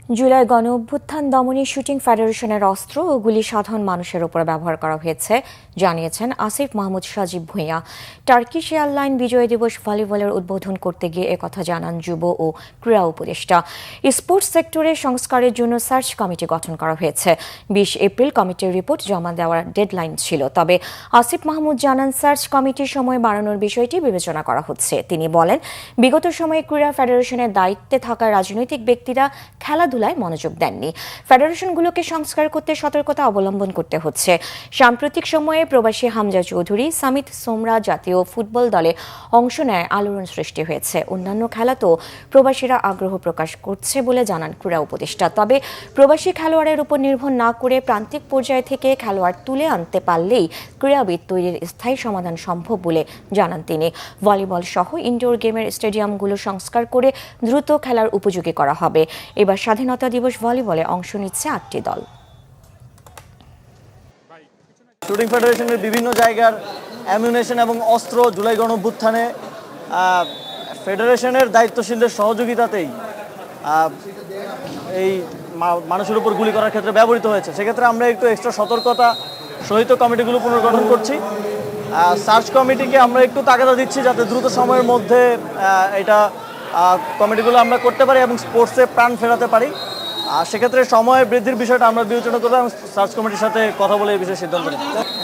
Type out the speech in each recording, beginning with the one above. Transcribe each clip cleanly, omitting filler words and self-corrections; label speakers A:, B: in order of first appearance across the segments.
A: জুলাই গণঅভ্যুত্থান দমনে শুটিং ফেডারেশনের অস্ত্র ও গুলি সাধারণ মানুষের উপর ব্যবহার করা হয়েছে জানিয়েছেন আসিফ মাহমুদ সাজিব ভূঁইয়া। টার্কিশ এয়ারলাইন বিজয় দিবস ভলিবলের উদ্বোধন করতে গিয়ে একথা জানান যুব ও ক্রীড়া উপদেষ্টা। স্পোর্টস সেক্টরে সংস্কারের জন্য সার্চ কমিটি গঠন করা হয়েছে। 20 এপ্রিল কমিটির রিপোর্ট জমা দেওয়ার ডেডলাইন ছিল, তবে আসিফ মাহমুদ জানান সার্চ কমিটির সময় বাড়ানোর বিষয়টি বিবেচনা করা হচ্ছে। তিনি বলেন, বিগত সময়ে ক্রীড়া ফেডারেশনের দায়িত্বে থাকা রাজনৈতিক ব্যক্তিরা খেলাধুলায় মনোযোগ দেননি। ফেডারেশনগুলোকে সংস্কার করতে সতর্কতা অবলম্বন করতে হচ্ছে। সাম্প্রতিক সময়ে প্রবাসী হামজা চৌধুরী, সামিত সোমরা জাতীয় ফুটবল দলে অংশ নেয় আলোড়ন সৃষ্টি হয়েছে। অন্যান্য খেলাতেও প্রবাসীরা আগ্রহ প্রকাশ করছে বলে জানান ক্রীড়া উপদেষ্টা। তবে প্রবাসী খেলোয়াড়ের উপর নির্ভর না করে প্রান্তিক পর্যায় থেকে খেলোয়াড় তুলে আনতে পারলেই ক্রীড়াবিদ তৈরির স্থায়ী সমাধান সম্ভব বলে জানান তিনি। ভলিবল সহ ইনডোর গেমের স্টেডিয়ামগুলো সংস্কার করে দ্রুত খেলার উপযোগী করা হবে। এবার স্বাধীনতা দিবস ভলিবলে অংশ নিচ্ছে 8টি দল।
B: শুটিং ফেডারেশনের বিভিন্ন জায়গার অ্যামিউনেশন এবং অস্ত্র জুলাই গণঅভ্যুত্থানে ফেডারেশনের দায়িত্বশীলদের সহযোগিতাতেই এই মানুষের উপর গুলি করার ক্ষেত্রে ব্যবহৃত হয়েছে। সেক্ষেত্রে আমরা একটু এক্সট্রা সতর্কতা সহিত কমিটিগুলো পুনর্গঠন করছি। সার্চ কমিটিকে আমরা একটু তাগাদা দিচ্ছি যাতে দ্রুত সময়ের মধ্যে এটা কমিটিগুলো আমরা করতে পারি এবং স্পোর্টসে প্রাণ ফেরাতে পারি। আর সেক্ষেত্রে সময় বৃদ্ধির বিষয়টা আমরা বিবেচনা করবো এবং সার্চ কমিটির সাথে কথা বলে এই বিষয়ে সিদ্ধান্ত নিই।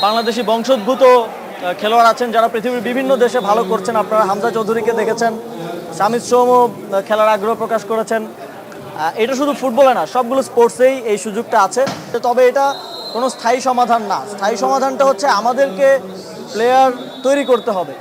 B: বাংলাদেশি বংশোদ্ভূত খেলোয়াড় আছেন যারা পৃথিবীর বিভিন্ন দেশে ভালো করছেন। আপনারা হামজা চৌধুরীকে দেখেছেন, সামিত সোমও খেলার আগ্রহ প্রকাশ করেছেন। এটা শুধু ফুটবলে না, সবগুলো স্পোর্টসেই এই সুযোগটা আছে। তবে এটা কোনো স্থায়ী সমাধান না। স্থায়ী সমাধানটা হচ্ছে আমাদেরকে প্লেয়ার তৈরি করতে হবে।